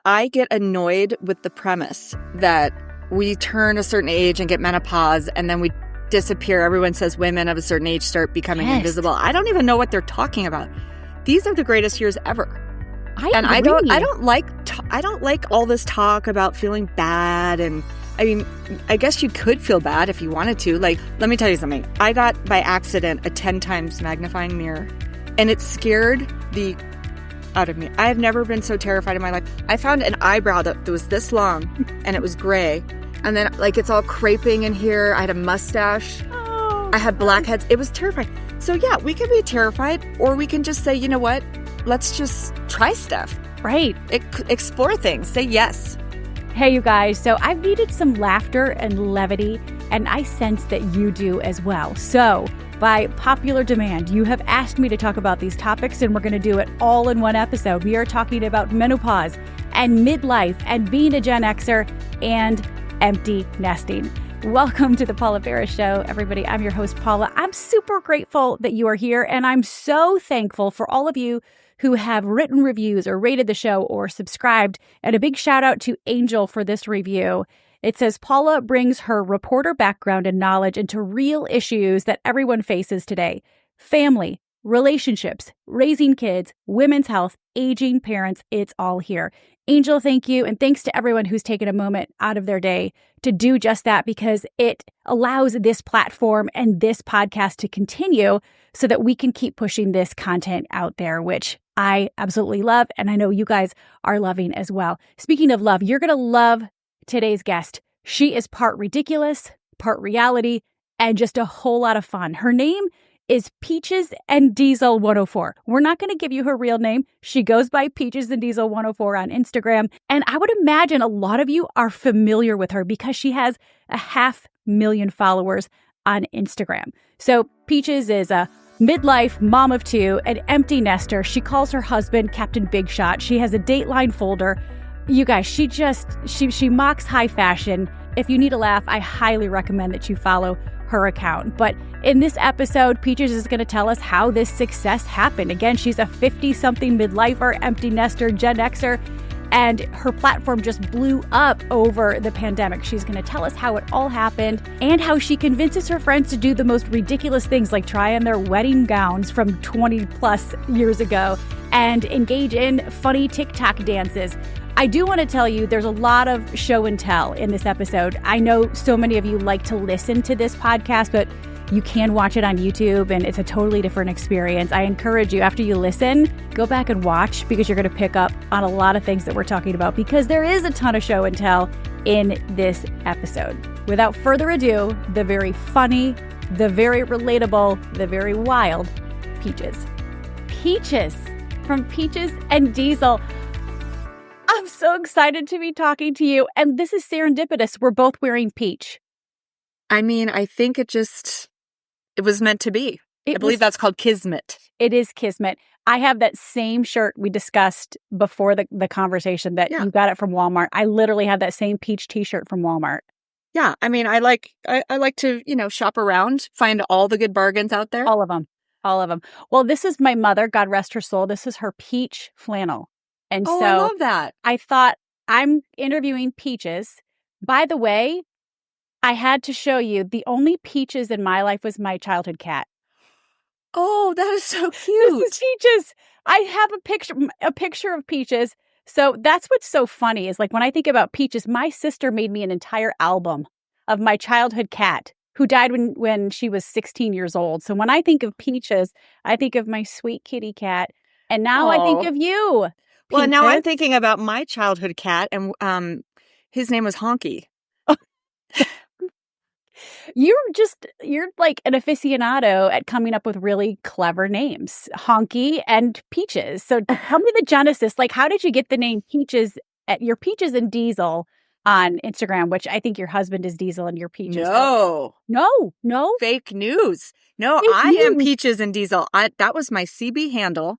I get annoyed with the premise that we turn a certain age and get menopause and then we disappear. Everyone says women of a certain age start becoming invisible. I don't even know what they're talking about. These are the greatest years ever. I don't like all this talk about feeling bad. And I mean, I guess you could feel bad if you wanted to. Like, let me tell you something. I got by accident a 10 times magnifying mirror and it scared the out of me. I have never been so terrified in my life. I found an eyebrow that was this long and it was gray. And then like it's all creping in here. I had a mustache. I had blackheads. It was terrifying. So yeah, we can be terrified or we can just say, you know what? Let's just try stuff. Right. Explore things. Say yes. Hey, you guys. So I've needed some laughter and levity, and I sense that you do as well. So by popular demand, you have asked me to talk about these topics, and we're going to do it all in one episode. We are talking about menopause and midlife and being a Gen Xer and empty nesting. Welcome to the Paula Ferris Show, everybody. I'm your host, Paula. I'm super grateful that you are here, and I'm so thankful for all of you who have written reviews or rated the show or subscribed. And a big shout out to Angel for this review. It says, Paula brings her reporter background and knowledge into real issues that everyone faces today. Family, relationships, raising kids, women's health, aging parents, it's all here. Angel, thank you. And thanks to everyone who's taken a moment out of their day to do just that, because it allows this platform and this podcast to continue so that we can keep pushing this content out there, which I absolutely love. And I know you guys are loving as well. Speaking of love, you're going to love today's guest. She is part ridiculous, part reality, and just a whole lot of fun. Her name is Peaches and Diesel 104. We're not going to give you her real name. She goes by Peaches and Diesel 104 on Instagram. And I would imagine a lot of you are familiar with her because she has 500,000 followers on Instagram. So Peaches is a midlife mom of two, an empty nester. She calls her husband Captain Big Shot. She has a Dateline folder. You guys, she mocks high fashion. If you need a laugh, I highly recommend that you follow her account. But in this episode, Peaches is going to tell us how this success happened. Again, she's a 50-something midlifer, empty nester, Gen Xer, and her platform just blew up over the pandemic. She's going to tell us how it all happened and how she convinces her friends to do the most ridiculous things, like try on their wedding gowns from 20 plus years ago and engage in funny TikTok dances. I do want to tell you there's a lot of show and tell in this episode. I know so many of you like to listen to this podcast, but you can watch it on YouTube and it's a totally different experience. I encourage you, after you listen, go back and watch, because you're going to pick up on a lot of things that we're talking about, because there is a ton of show and tell in this episode. Without further ado, the very funny, the very relatable, the very wild Peaches. Peaches from Peaches and Diesel. I'm so excited to be talking to you. And this is serendipitous. We're both wearing peach. I mean, I think it was meant to be. I believe that's called kismet. It is kismet. I have that same shirt we discussed before the conversation that you got it from Walmart. I literally have that same peach t-shirt from Walmart. Yeah. I mean, I like to, shop around, find all the good bargains out there. All of them. Well, this is my mother, God rest her soul. This is her peach flannel. And so I love that. I thought, I'm interviewing Peaches. By the way, I had to show you, the only Peaches in my life was my childhood cat. Oh, that is so cute. This is Peaches. I have a picture of Peaches. So that's what's so funny is, like, when I think about Peaches, my sister made me an entire album of my childhood cat who died when she was 16 years old. So when I think of Peaches, I think of my sweet kitty cat. And now I think of you. Well, now I'm thinking about my childhood cat, and his name was Honky. You're like an aficionado at coming up with really clever names, Honky and Peaches. So tell me the genesis. Like, how did you get the name Peaches at your Peaches and Diesel on Instagram, which I think your husband is Diesel and your Peaches? No. Fake news. No, I am Peaches and Diesel. That was my CB handle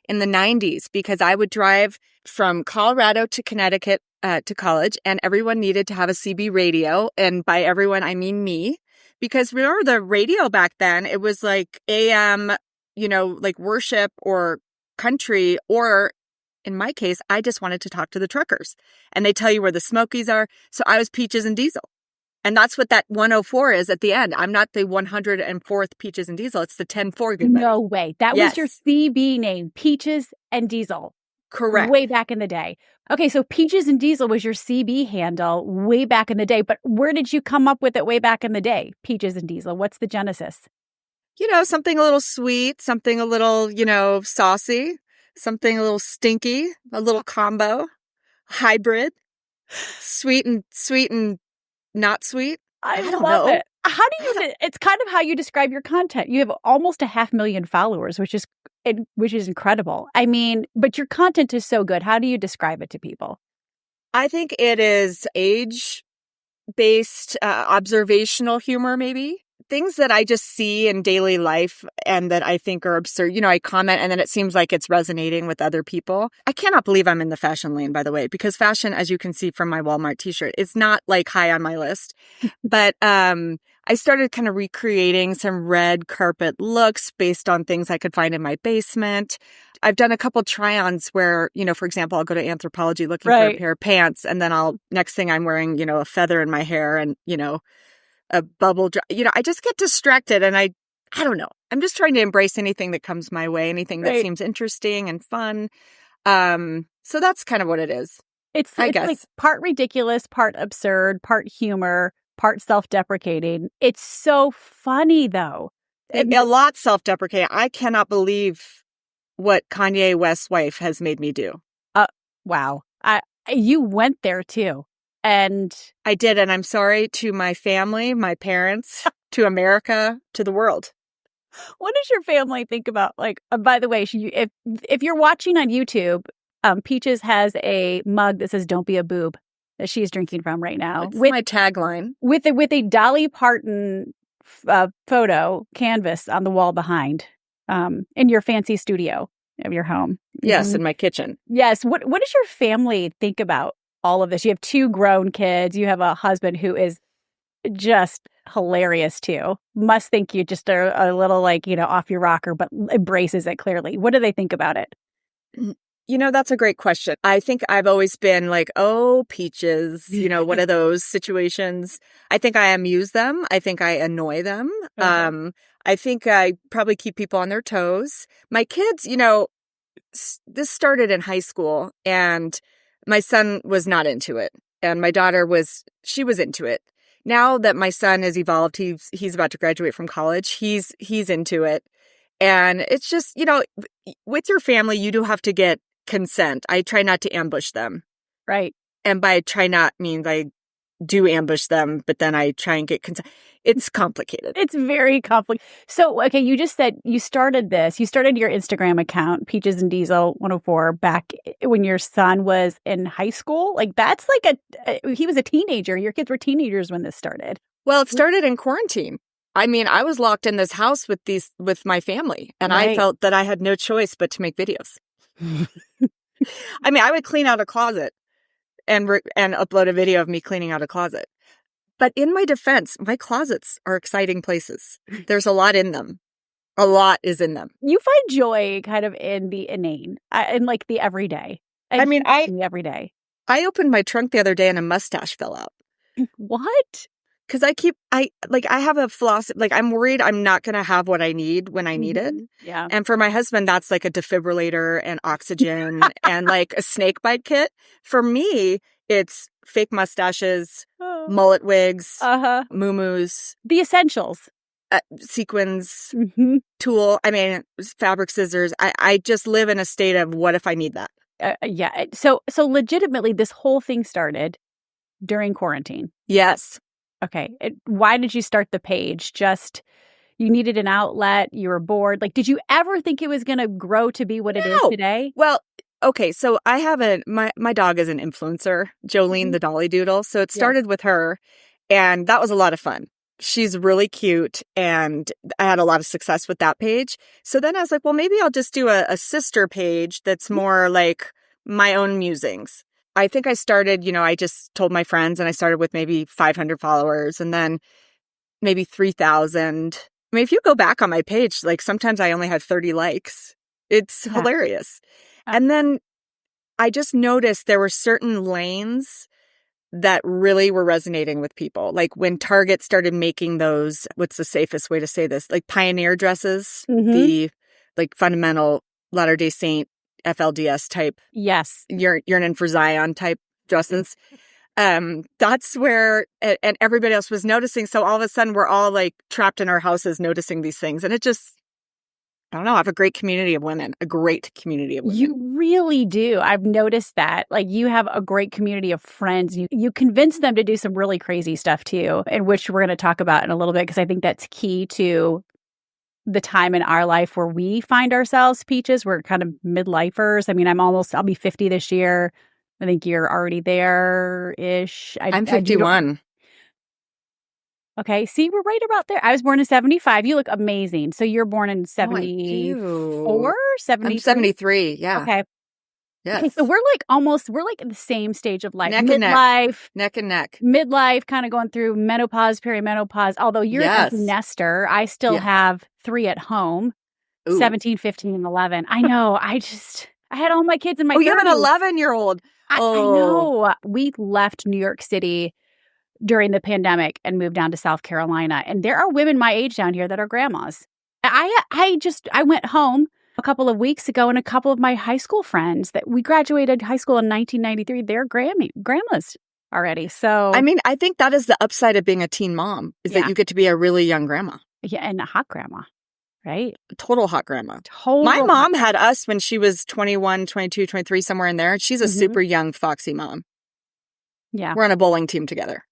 in the 90s, because I would drive from Colorado to Connecticut to college, and everyone needed to have a CB radio. And by everyone, I mean me, because remember the radio back then, it was like AM, like worship or country, or in my case, I just wanted to talk to the truckers. And they tell you where the Smokies are. So I was Peaches and Diesel. And that's what that 104 is at the end. I'm not the 104th Peaches and Diesel. It's the 10-4 Good Buddy. No way. That was your CB name, Peaches and Diesel. Correct. Way back in the day. Okay, so Peaches and Diesel was your CB handle way back in the day. But where did you come up with it way back in the day? Peaches and Diesel. What's the genesis? Something a little sweet, something a little, saucy, something a little stinky, a little combo, hybrid, sweet and not sweet. I don't love it. How do you? It's kind of how you describe your content. You have almost 500,000 followers, which is incredible. I mean, but your content is so good. How do you describe it to people? I think it is age-based, observational humor, maybe. Things that I just see in daily life and that I think are absurd. I comment and then it seems like it's resonating with other people. I cannot believe I'm in the fashion lane, by the way, because fashion, as you can see from my Walmart t-shirt, is not like high on my list. But I started kind of recreating some red carpet looks based on things I could find in my basement. I've done a couple try-ons where, for example, I'll go to Anthropologie looking for a pair of pants and then next thing I'm wearing, a feather in my hair and, a bubble, I just get distracted and I don't know. I'm just trying to embrace anything that comes my way, anything that seems interesting and fun. So that's kind of what it is. It's like part ridiculous, part absurd, part humor, part self-deprecating. It's so funny though. A lot self-deprecating. I cannot believe what Kanye West's wife has made me do. Wow. You went there too. And I did. And I'm sorry to my family, my parents, to America, to the world. What does your family think about, by the way, if you're watching on YouTube, Peaches has a mug that says, "Don't be a boob," that she's drinking from right now. It's my tagline. With a Dolly Parton photo canvas on the wall behind in your fancy studio of your home. Yes, in my kitchen. Yes. What does your family think about all of this? You have 2 grown kids. You have a husband who is just hilarious too. Must think you just are a little off your rocker, but embraces it clearly. What do they think about it? That's a great question. I think I've always been like, oh, Peaches, one of those situations. I think I amuse them. I think I annoy them. Okay. I think I probably keep people on their toes. My kids, this started in high school and my son was not into it. And my daughter she was into it. Now that my son has evolved, he's about to graduate from college. He's into it. And it's just, with your family, you do have to get consent. I try not to ambush them. Right. And by try not means I do ambush them, but then I try and get consent. It's complicated. It's very complicated. So, okay, you just said you started your Instagram account, Peaches and Diesel 104, back when your son was in high school. That's he was a teenager. Your kids were teenagers when this started. Well, it started in quarantine. I mean, I was locked in this house with my family, and I felt that I had no choice but to make videos. I mean, I would clean out a closet and upload a video of me cleaning out a closet. But in my defense, my closets are exciting places. There's a lot in them. A lot is in them. You find joy kind of in the inane, in the everyday. Everyday. I opened my trunk the other day and a mustache fell out. What? Because I have a philosophy, I'm worried I'm not going to have what I need when I need it. Yeah. And for my husband, that's like a defibrillator and oxygen and a snake bite kit. For me, it's fake mustaches, mullet wigs, muumuus. The essentials. Sequins, tool, fabric scissors. I just live in a state of what if I need that? Yeah. So legitimately, this whole thing started during quarantine. Yes. Okay. Why did you start the page? Just you needed an outlet. You were bored. Did you ever think it was going to grow to be what it is today? Well, okay. So I have my dog is an influencer, Jolene the Dolly Doodle. So it started with her and that was a lot of fun. She's really cute and I had a lot of success with that page. So then I was like, well, maybe I'll just do a sister page that's more like my own musings. I think I started, I just told my friends and I started with maybe 500 followers and then maybe 3,000. If you go back on my page, sometimes I only have 30 likes. It's hilarious. And then I just noticed there were certain lanes that really were resonating with people. Like when Target started making those, what's the safest way to say this? Like pioneer dresses, the like fundamental Latter-day Saint FLDS type. Yes. Yearning for Zion type dresses. That's where, and everybody else was noticing. So all of a sudden we're all like trapped in our houses noticing these things. And it just, I don't know, I have a great community of women, a great community of women. You really do. I've noticed that. Like you have a great community of friends. You convince them to do some really crazy stuff too, and which we're going to talk about in a little bit, because I think that's key to the time in our life where we find ourselves, Peaches. We're kind of midlifers. I mean, I'll be 50 this year. I think you're already there-ish. I'm 51. Okay, see, we're right about there. I was born in 75. You look amazing. So you're born in 74, 73? I'm 73, yeah. Okay. Yes. Okay, so we're like in the same stage of life. Neck and neck. Midlife, kind of going through menopause, perimenopause. Although you're an empty nester, I still have 3 at home, 17, 15, and 11. I know. I had all my kids in my 30s. You have an 11-year-old. I know. We left New York City during the pandemic and moved down to South Carolina. And there are women my age down here that are grandmas. I went home a couple of weeks ago, and a couple of my high school friends that we graduated high school in 1993, they're grandmas already. So I mean, I think that is the upside of being a teen mom, is that you get to be a really young grandma. Yeah, and a hot grandma, right? Total hot grandma. My mom had us when she was 21, 22, 23, somewhere in there. She's a super young, foxy mom. Yeah. We're on a bowling team together.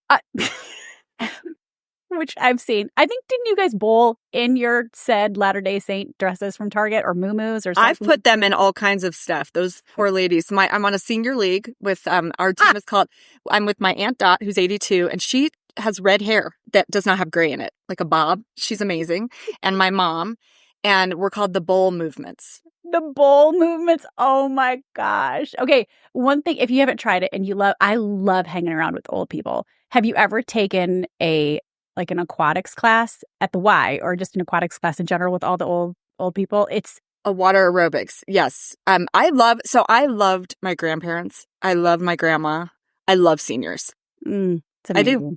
Which I've seen. I think, didn't you guys bowl in your said Latter-day Saint dresses from Target or muumuus or something? I've put them in all kinds of stuff. Those poor ladies. I'm on a senior league with, our team is called, I'm with my Aunt Dot, who's 82, and she has red hair that does not have gray in it, like a bob. She's amazing. And my mom. And we're called the Bowl Movements. The bowl movements. Oh my gosh. Okay. One thing, if you haven't tried it and I love hanging around with old people. Have you ever taken an aquatics class at the Y, or just an aquatics class in general with all the old people? It's a water aerobics. Yes. I loved my grandparents. I love my grandma. I love seniors. I do.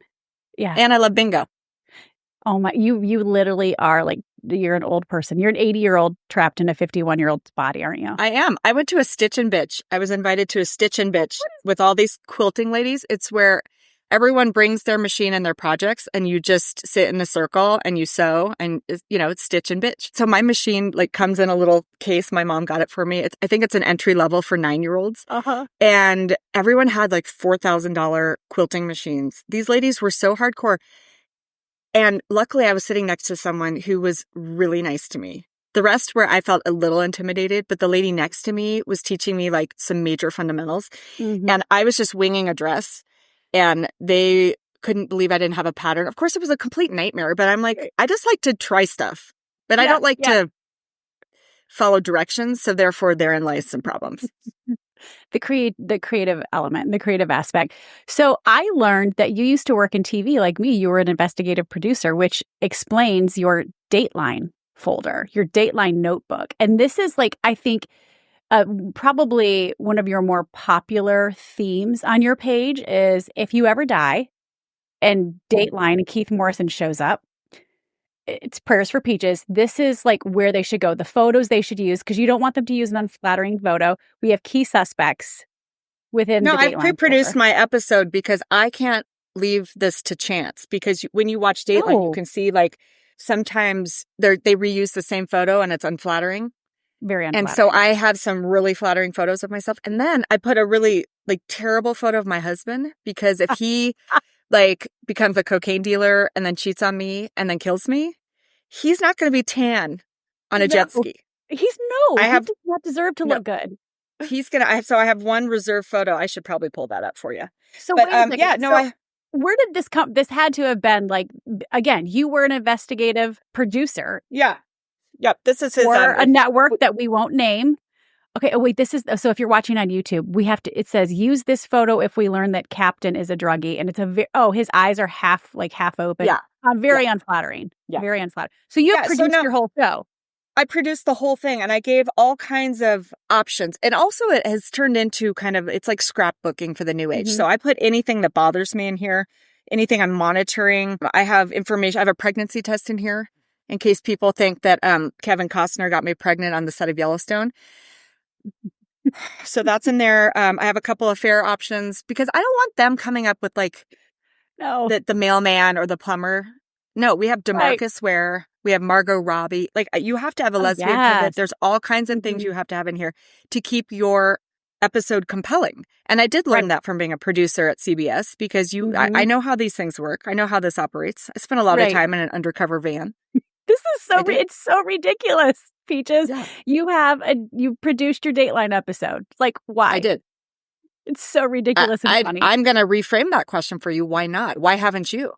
Yeah. And I love bingo. Oh my, you literally are like, you're an old person. You're an 80-year-old trapped in a 51-year-old's body, aren't you? I am. I went to a Stitch and Bitch. I was invited to a Stitch and Bitch with all these quilting ladies. It's where everyone brings their machine and their projects, and you just sit in a circle and you sew, and it's Stitch and Bitch. So my machine like comes in a little case. My mom got it for me. I think it's an entry level for 9-year-olds. And everyone had like $4,000 quilting machines. These ladies were so hardcore. And luckily, I was sitting next to someone who was really nice to me. The rest where I felt a little intimidated, but the lady next to me was teaching me like some major fundamentals. And I was just winging a dress, and they couldn't believe I didn't have a pattern. Of course, it was a complete nightmare, but I'm like, I just like to try stuff, but I don't like to follow directions. So therefore, therein lies some problems. The creative element, the creative aspect. So I learned that you used to work in TV like me. You were an investigative producer, which explains your Dateline folder, your Dateline notebook. And this is like, I think, probably one of your more popular themes on your page is if you ever die and Dateline and Keith Morrison shows up, it's prayers for Peaches. This is like where they should go. The photos they should use, because you don't want them to use an unflattering photo. We have key suspects within the Dateline. I've pre-produced my episode because I can't leave this to chance. Because when you watch Dateline, you can see like sometimes they reuse the same photo and it's unflattering. Very unflattering. And so I have some really flattering photos of myself. And then I put a really like terrible photo of my husband, because if he like becomes a cocaine dealer and then cheats on me and then kills me, he's not going to be tan on a jet ski. He does not deserve to look good. He's going to, so I have one reserve photo. I should probably pull that up for you. So wait a second. Where did this come? This had to have been like, again, you were an investigative producer. Yeah. Yep. This is his. For a network that we won't name. Okay. Oh, wait, so if you're watching on YouTube, it says use this photo if we learn that Captain is a druggie, and it's his eyes are half open. Yeah. Very unflattering. Yeah. Very unflattering. So you produced your whole show. I produced the whole thing and I gave all kinds of options. And also it has turned into it's like scrapbooking for the new age. So I put anything that bothers me in here, anything I'm monitoring. I have information. I have a pregnancy test in here in case people think that Kevin Costner got me pregnant on the set of Yellowstone. So that's in there. I have a couple of fair options because I don't want them coming up with the mailman or the plumber. No, we have DeMarcus Ware. We have Margot Robbie. You have to have a lesbian pivot. There's all kinds of things you have to have in here to keep your episode compelling. And I did learn that from being a producer at CBS because I know how these things work. I know how this operates. I spent a lot of time in an undercover van. This is it's so ridiculous, Peaches. Yeah. You produced your Dateline episode. Why? I did. It's so ridiculous and funny. I'm going to reframe that question for you. Why not? Why haven't you?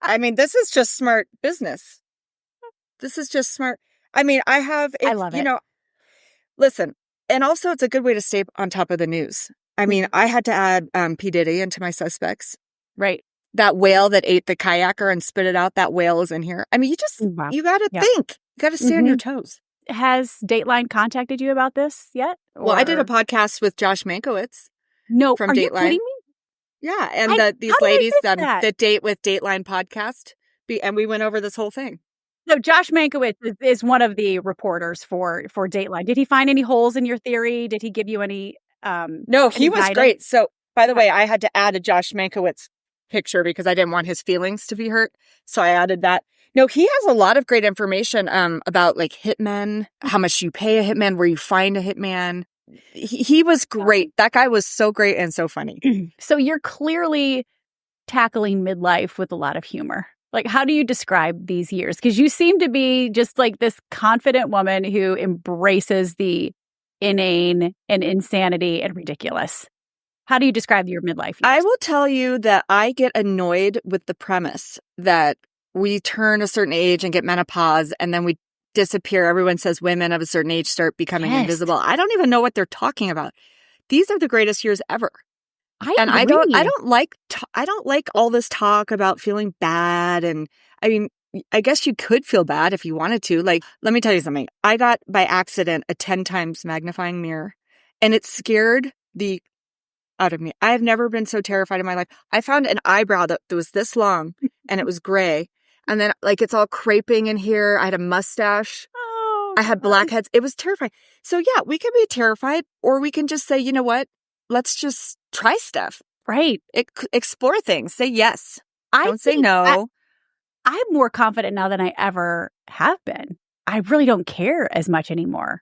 I mean, this is just smart business. This is just smart. I mean, I love it. Listen, and also it's a good way to stay on top of the news. I mean, I had to add P. Diddy into my suspects. Right. That whale that ate the kayaker and spit it out, that whale is in here. I mean, you got to think. You got to stay on your toes. Has Dateline contacted you about this yet? Or... Well, I did a podcast with Josh Mankiewicz. No, from are Dateline. You kidding me? Yeah, and these ladies that Date with Dateline podcast, and we went over this whole thing. So Josh Mankiewicz is one of the reporters for Dateline. Did he find any holes in your theory? Did he give you any? No, he was great. So, by the way, I had to add a Josh Mankiewicz picture because I didn't want his feelings to be hurt. So I added that. No, he has a lot of great information about hitmen, how much you pay a hitman, where you find a hitman. He was great. That guy was so great and so funny. So you're clearly tackling midlife with a lot of humor. How do you describe these years? Because you seem to be just this confident woman who embraces the inane and insanity and ridiculous. How do you describe your midlife years? I will tell you that I get annoyed with the premise that we turn a certain age and get menopause and then we disappear. Everyone says women of a certain age start becoming invisible. I don't even know what they're talking about. These are the greatest years ever. I don't like all this talk about feeling bad. And I mean, I guess you could feel bad if you wanted to. Let me tell you something. I got by accident a 10 times magnifying mirror and it scared the out of me. I have never been so terrified in my life. I found an eyebrow that was this long and it was gray. And then it's all craping in here. I had a mustache. I had blackheads. It was terrifying. So yeah, we can be terrified or we can just say, you know what? Let's just try stuff. Right. Explore things. Say yes. Don't say no. I'm more confident now than I ever have been. I really don't care as much anymore.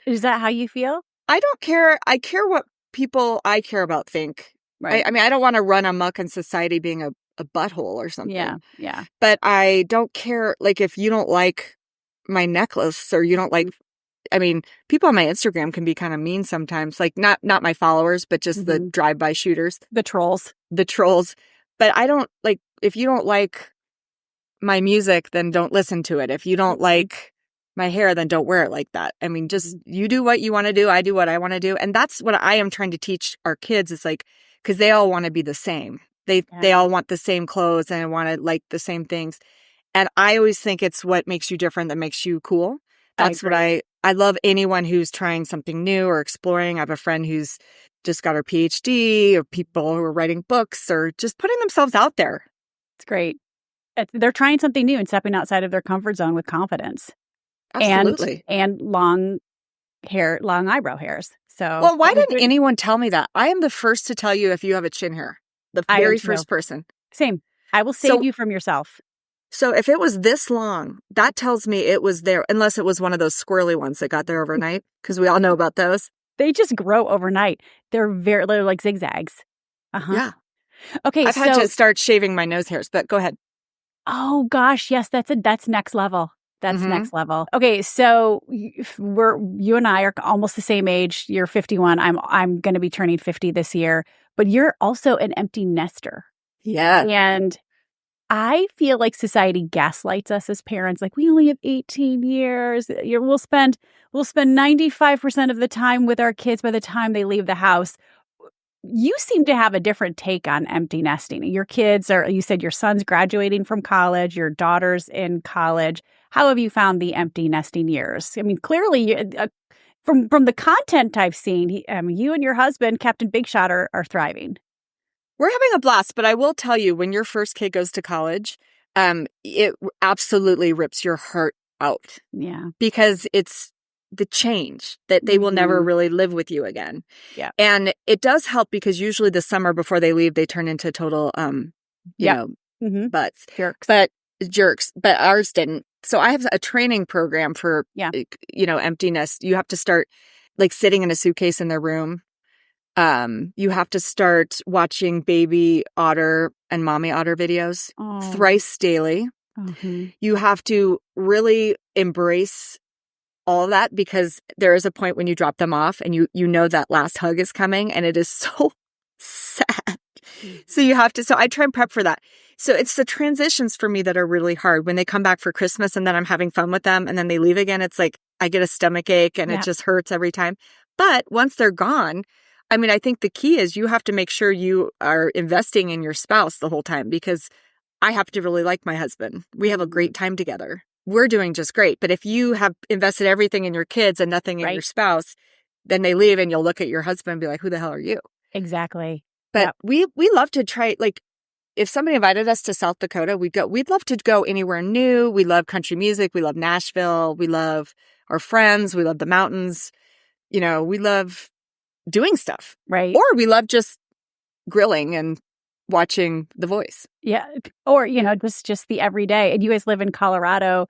Is that how you feel? I don't care. I care what people I care about think. Right. I mean, I don't want to run amok in society being a butthole or something. Yeah. But I don't care, if you don't like my necklace or you don't like, I mean, people on my Instagram can be kind of mean sometimes, not my followers, but just the drive-by shooters. The trolls. But I don't, if you don't like my music, then don't listen to it. If you don't like my hair, then don't wear it like that. I mean, just you do what you want to do. I do what I want to do. And that's what I am trying to teach our kids is because they all want to be the same. They all want the same clothes and want to like the same things. And I always think it's what makes you different that makes you cool. That's what I love anyone who's trying something new or exploring. I have a friend who's just got her PhD or people who are writing books or just putting themselves out there. It's great. They're trying something new and stepping outside of their comfort zone with confidence. Absolutely. And long eyebrow hairs. So, well, why didn't anyone tell me that? I am the first to tell you if you have a chin hair. The very first person. Same. I will save you from yourself. So if it was this long, that tells me it was there, unless it was one of those squirrely ones that got there overnight, because we all know about those. They just grow overnight. They're like zigzags. Yeah. Okay, I've had to start shaving my nose hairs, but go ahead. Oh gosh, yes, that's next level. That's next level. Okay, so you and I are almost the same age. You're 51. I'm going to be turning 50 this year, but you're also an empty nester. Yeah. And I feel like society gaslights us as parents. We only have 18 years. We'll spend 95% of the time with our kids by the time they leave the house. You seem to have a different take on empty nesting. Your kids you said your son's graduating from college, your daughter's in college. how have you found the empty nesting years? I mean, clearly, from the content I've seen, you and your husband, Captain Big Shot, are thriving. We're having a blast, but I will tell you, when your first kid goes to college, it absolutely rips your heart out. Yeah. Because it's the change that they will never really live with you again. Yeah. And it does help because usually the summer before they leave, they turn into total, butts. Jerks. But ours didn't. So I have a training program for, empty nest. You have to start like sitting in a suitcase in their room. You have to start watching baby otter and mommy otter videos thrice daily. Mm-hmm. You have to really embrace all of that because there is a point when you drop them off and you know that last hug is coming and it is so sad. So I try and prep for that. So it's the transitions for me that are really hard when they come back for Christmas and then I'm having fun with them and then they leave again. It's like I get a stomach ache and it just hurts every time. But once they're gone, I mean, I think the key is you have to make sure you are investing in your spouse the whole time because I have to really like my husband. We have a great time together. We're doing just great. But if you have invested everything in your kids and nothing in your spouse, then they leave and you'll look at your husband and be like, who the hell are you? Exactly. But we love to try, like, if somebody invited us to South Dakota, we'd love to go anywhere new. We love country music. We love Nashville. We love our friends. We love the mountains. We love doing stuff. Right. Or we love just grilling and watching The Voice. Yeah. Or, just the everyday. And you guys live in Colorado.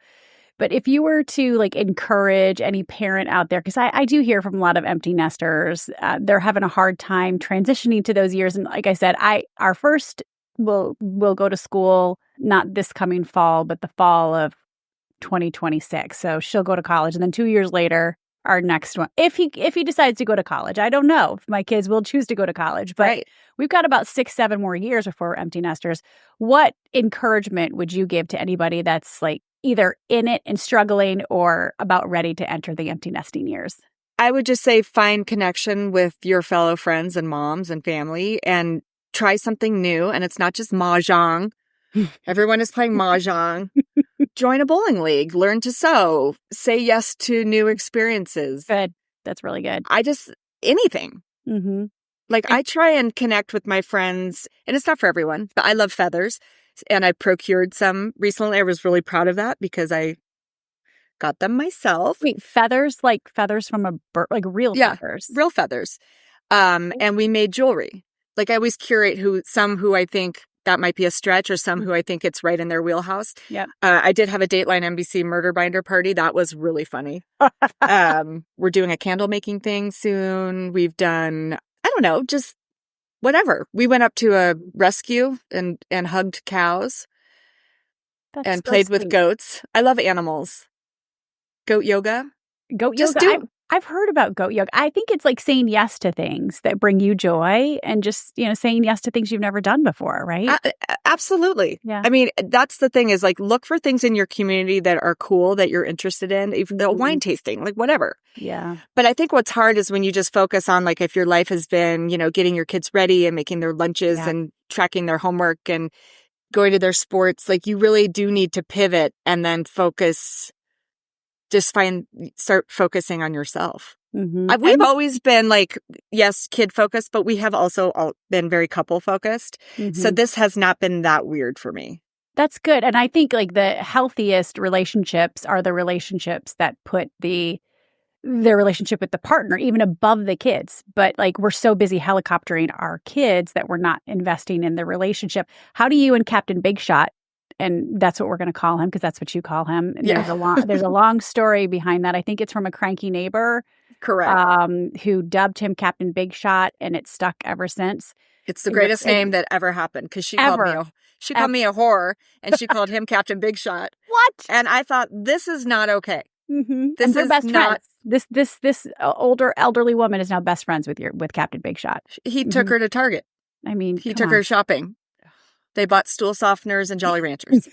But if you were to encourage any parent out there, because I do hear from a lot of empty nesters, they're having a hard time transitioning to those years. And like I said, our first will go to school, not this coming fall, but the fall of 2026. So she'll go to college. And then 2 years later, our next one, if he decides to go to college. I don't know if my kids will choose to go to college, but we've got about 6-7 more years before we're empty nesters. What encouragement would you give to anybody that's either in it and struggling or about ready to enter the empty nesting years? I would just say find connection with your fellow friends and moms and family and try something new. And it's not just mahjong. Everyone is playing mahjong. Join a bowling league, learn to sew, say yes to new experiences. Good. That's really good. Anything. Mm-hmm. I try and connect with my friends, and it's not for everyone, but I love feathers. And I procured some recently. I was really proud of that because I got them myself. Wait, feathers? Like feathers from a bird? Like real feathers? Real feathers. And we made jewelry. I always curate some who I think that might be a stretch or some who I think it's right in their wheelhouse. Yep. I did have a Dateline NBC murder binder party. That was really funny. We're doing a candle making thing soon. We've done, I don't know, just whatever. We went up to a rescue and hugged cows. That's played sweet. with goats. I love animals. Goat yoga. I've heard about goat yoga. I think it's like saying yes to things that bring you joy and just, saying yes to things you've never done before, right? Absolutely. Yeah. I mean, that's the thing is look for things in your community that are cool, that you're interested in, even the wine tasting, whatever. Yeah. But I think what's hard is when you just focus on if your life has been, getting your kids ready and making their lunches and tracking their homework and going to their sports, you really do need to pivot and then focus. Start focusing on yourself. Mm-hmm. We've always been yes, kid focused, but we have also been very couple focused. Mm-hmm. So this has not been that weird for me. That's good. And I think the healthiest relationships are the relationships that put their relationship with the partner even above the kids. But we're so busy helicoptering our kids that we're not investing in the relationship. How do you and Captain Big Shot, and that's what we're going to call him because that's what you call him. And there's a long story behind that. I think it's from a cranky neighbor. Correct. Who dubbed him Captain Big Shot, and it stuck ever since. It's the greatest name that ever happened because she called me a whore and she called him Captain Big Shot. What? And I thought, this is not okay. Mm-hmm. This is best not friends. This older elderly woman is now best friends with Captain Big Shot. He took her to Target. I mean, he took her shopping. They bought stool softeners and Jolly Ranchers.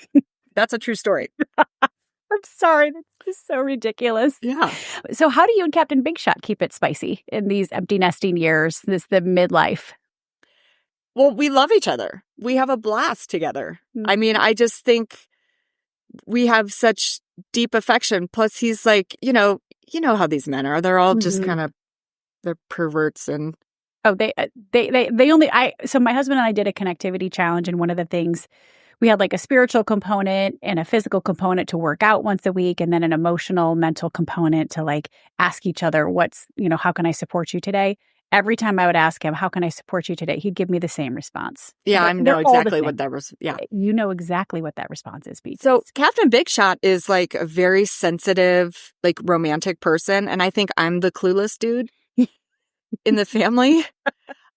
That's a true story. I'm sorry. That's just so ridiculous. Yeah. So how do you and Captain Big Shot keep it spicy in these empty nesting years, the midlife? Well, we love each other. We have a blast together. Mm-hmm. I mean, I just think we have such deep affection. Plus he's like, you know how these men are. They're all just kind of, they're perverts and. Oh, so my husband and I did a connectivity challenge, and one of the things, we had like a spiritual component and a physical component to work out once a week, and then an emotional, mental component to like ask each other, how can I support you today? Every time I would ask him, how can I support you today? He'd give me the same response. Yeah, I know exactly what that was. Yeah. You know exactly what that response is, Pete. So Captain Big Shot is like a very sensitive, like romantic person. And I think I'm the clueless dude in the family.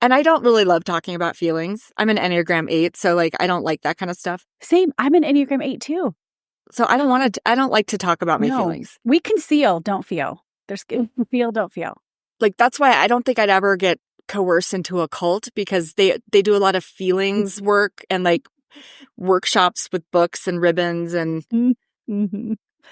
And I don't really love talking about feelings. I'm an Enneagram 8, so like I don't like that kind of stuff. Same. I'm an Enneagram 8 too. So I don't like to talk about my feelings. We conceal, don't feel. There's feel, don't feel. Like that's why I don't think I'd ever get coerced into a cult, because they do a lot of feelings work and like workshops with books and ribbons and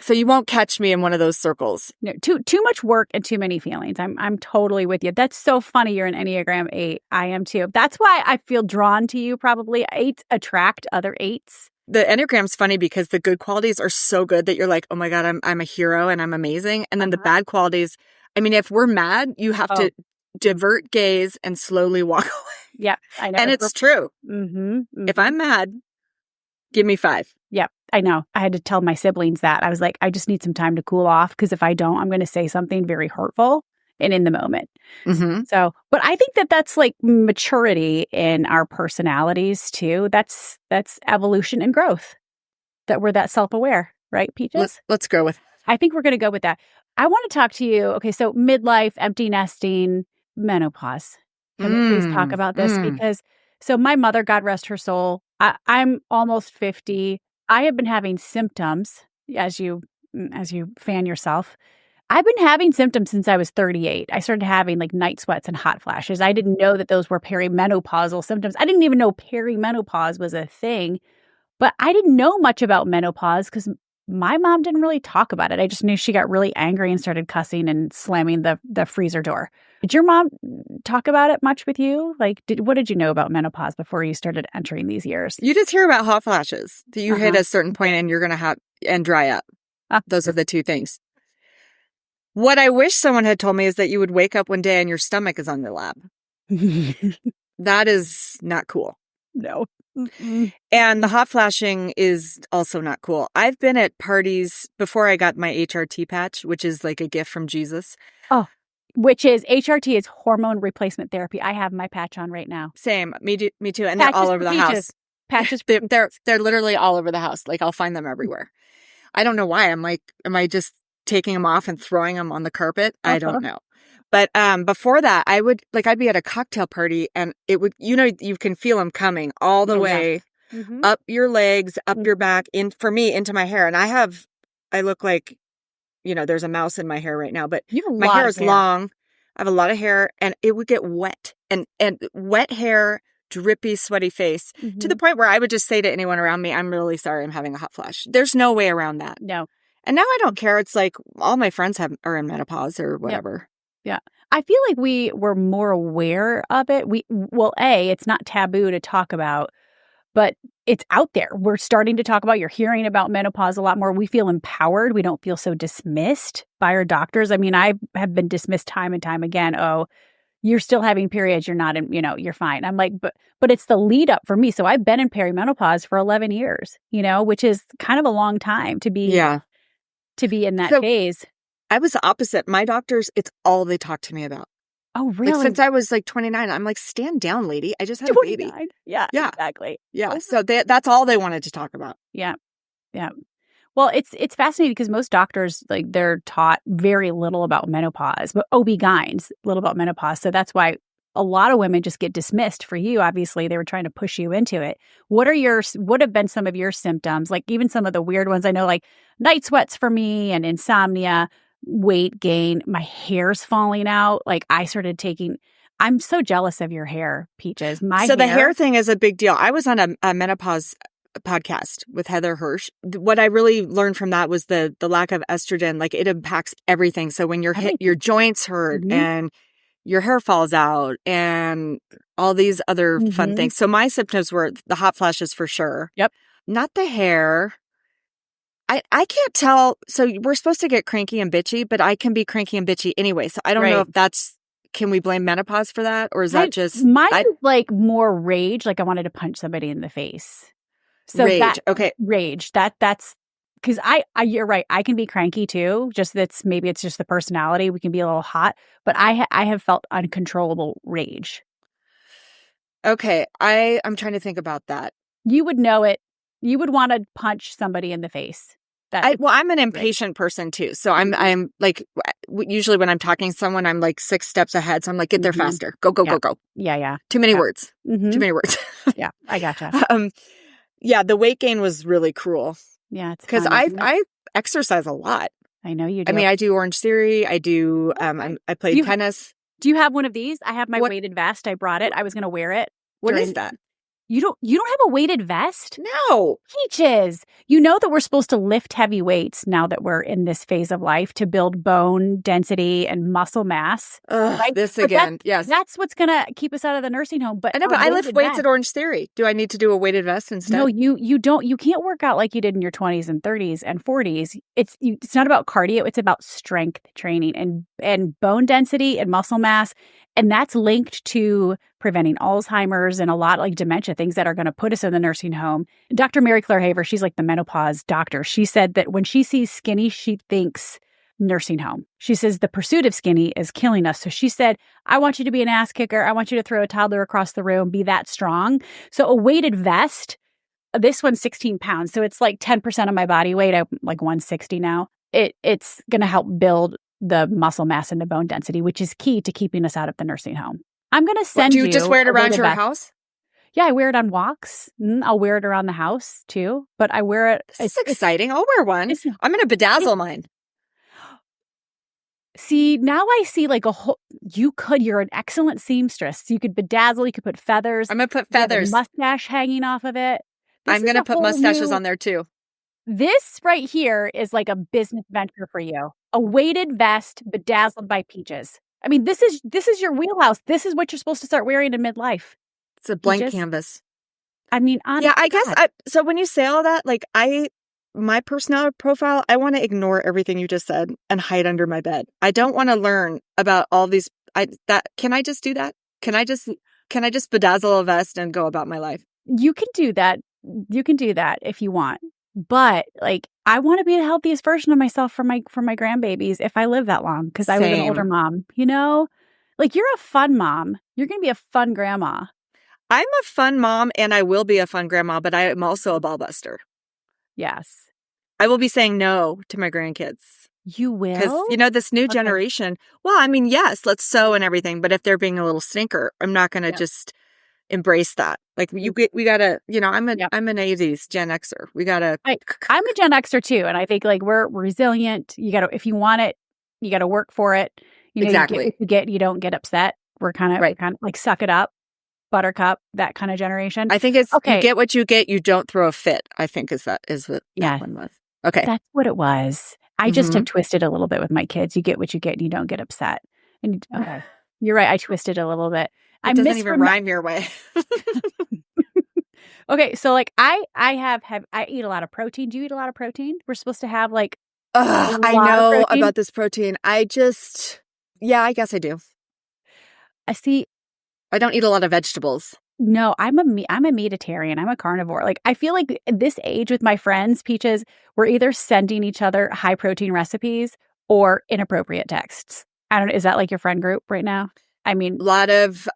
so you won't catch me in one of those circles. No, too much work and too many feelings. I'm totally with you. That's so funny. You're an Enneagram 8. I am too. That's why I feel drawn to you. Probably 8s attract other 8s. The Enneagram's funny because the good qualities are so good that you're like, oh my God, I'm a hero and I'm amazing. And then the bad qualities, I mean, if we're mad, you have to divert gaze and slowly walk away. Yeah, I know. And it's true. If I'm mad, give me 5. Yeah, I know. I had to tell my siblings that. I was like, I just need some time to cool off, because if I don't, I'm going to say something very hurtful and in the moment. So, but I think that's like maturity in our personalities too. That's evolution and growth, that we're that self-aware, right, Peaches? Let's go with. I think we're going to go with that. I want to talk to you. Okay, so midlife, empty nesting, menopause. Can we please talk about this? Because so my mother, God rest her soul, I'm almost 50. I have been having symptoms as you fan yourself. I've been having symptoms since I was 38. I started having like night sweats and hot flashes. I didn't know that those were perimenopausal symptoms. I didn't even know perimenopause was a thing. But I didn't know much about menopause because my mom didn't really talk about it. I just knew she got really angry and started cussing and slamming the freezer door. Did your mom talk about it much with you? Like, what did you know about menopause before you started entering these years? You just hear about hot flashes that you hit a certain point and you're going to have and dry up. Those are the two things. What I wish someone had told me is that you would wake up one day and your stomach is on your lap. That is not cool. No. And the hot flashing is also not cool. I've been at parties before I got my HRT patch, which is like a gift from Jesus. Oh, which is HRT is hormone replacement therapy. I have my patch on right now. Same. Me too. And they're all over the house. Patches. They're literally all over the house. Like I'll find them everywhere. I don't know why. I'm like, am I just taking them off and throwing them on the carpet? I don't know. But before that, I'd be at a cocktail party and it would, you can feel them coming all the way up your legs, up your back, for me, into my hair. And I look like, there's a mouse in my hair right now, but my hair is long. I have a lot of hair and it would get wet and wet hair, drippy, sweaty face to the point where I would just say to anyone around me, I'm really sorry I'm having a hot flash. There's no way around that. No. And now I don't care. It's like all my friends are in menopause or whatever. Yeah. I feel like we were more aware of it. It's not taboo to talk about, but it's out there. We're starting to talk about, you're hearing about menopause a lot more. We feel empowered. We don't feel so dismissed by our doctors. I mean, I have been dismissed time and time again. Oh, you're still having periods. You're not, you're fine. I'm like, but it's the lead up for me. So I've been in perimenopause for 11 years, which is kind of a long time to be in that phase. I was the opposite. My doctors, it's all they talk to me about. Oh, really? Like since I was like 29, I'm like, stand down, lady. I just had a baby. Yeah, exactly. Yeah. So that's all they wanted to talk about. Yeah. Yeah. Well, it's fascinating because most doctors, like they're taught very little about menopause, but OB-GYNs, little about menopause. So that's why a lot of women just get dismissed. For you, obviously, they were trying to push you into it. What have been some of your symptoms? Like even some of the weird ones I know, like night sweats for me and insomnia, weight gain, my hair's falling out. Like I'm so jealous of your hair, Peaches. The hair thing is a big deal. I was on a menopause podcast with Heather Hirsch. What I really learned from that was the lack of estrogen. Like it impacts everything. So when your joints hurt and your hair falls out and all these other fun things. So my symptoms were the hot flashes for sure. Yep. Not the hair. I can't tell. So we're supposed to get cranky and bitchy, but I can be cranky and bitchy anyway. So I don't know if can we blame menopause for that? Or is that just... Mine is like more rage. Like I wanted to punch somebody in the face. So rage. Okay. Rage. That's because you're right. I can be cranky too. Maybe it's just the personality. We can be a little hot, but I have felt uncontrollable rage. Okay. I'm trying to think about that. You would know it. You would want to punch somebody in the face. I'm an impatient person too. So I'm like, usually when I'm talking to someone, I'm like 6 steps ahead. So I'm like, get there faster. Go. Yeah. Too many words. Mm-hmm. Too many words. Yeah, I gotcha. Yeah, the weight gain was really cruel. Yeah, it's because I exercise a lot. I know you do. I mean, I do Orange Theory. I do. I play tennis. Do you have one of these? I have my weighted vest. I brought it. I was going to wear it. What is that? You don't have a weighted vest? No. Peaches. You know that we're supposed to lift heavy weights now that we're in this phase of life to build bone density and muscle mass. Right? This again. Yes. That's what's going to keep us out of the nursing home. But I know, but I lift weights at Orange Theory. Do I need to do a weighted vest instead? No, you don't. You can't work out like you did in your 20s and 30s and 40s. It's not about cardio. It's about strength training and bone density and muscle mass. And that's linked to preventing Alzheimer's and a lot like dementia, things that are going to put us in the nursing home. Dr. Mary Claire Haver, she's like the menopause doctor. She said that when she sees skinny, she thinks nursing home. She says the pursuit of skinny is killing us. So she said, I want you to be an ass kicker. I want you to throw a toddler across the room, be that strong. So a weighted vest, this one's 16 pounds. So it's like 10% of my body weight. I'm like 160 now. It's going to help build the muscle mass and the bone density, which is key to keeping us out of the nursing home. I'm going to send you. Do you just wear it around your house? Yeah, I wear it on walks. I'll wear it around the house too, but I wear it. This is exciting. I'll wear one. I'm going to bedazzle mine. See, now I see like a whole, you're an excellent seamstress. You could bedazzle, you could put feathers. I'm going to put feathers. Mustache hanging off of it. I'm going to put mustaches on there too. This right here is like a business venture for you. A weighted vest bedazzled by Peaches. I mean, this is your wheelhouse. This is what you're supposed to start wearing in midlife. It's a blank canvas. I mean, yeah, I guess. So when you say all that, like my personality profile, I want to ignore everything you just said and hide under my bed. I don't want to learn about all these. Can I just do that? Can I just bedazzle a vest and go about my life? You can do that. You can do that if you want. But like, I want to be the healthiest version of myself for my grandbabies if I live that long, because I was an older mom. You know, like you're a fun mom. You're going to be a fun grandma. I'm a fun mom, and I will be a fun grandma. But I am also a ball buster. Yes, I will be saying no to my grandkids. You will, because this new generation. Well, I mean, yes, let's sew and everything. But if they're being a little stinker, I'm not going to just embrace that. Like we gotta, I'm an 80s Gen Xer. We gotta. I'm a Gen Xer too, and I think like we're resilient. You gotta, if you want it, you gotta work for it. Exactly. You get what you get. You don't get upset. We're kind of like suck it up, buttercup, that kind of generation. I think it's you get what you get. You don't throw a fit. I think is what that one was. Okay, that's what it was. I just have twisted a little bit with my kids. You get what you get, and you don't get upset. And you're right. I twisted a little bit. It doesn't even rhyme your way. Okay, so like I eat a lot of protein. Do you eat a lot of protein? We're supposed to have like I know about this protein. I guess I do. See, I don't eat a lot of vegetables. No, I'm a meatitarian. I'm a carnivore. Like I feel like at this age with my friends, Peaches, we're either sending each other high protein recipes or inappropriate texts. I don't know. Is that like your friend group right now? I mean, a lot of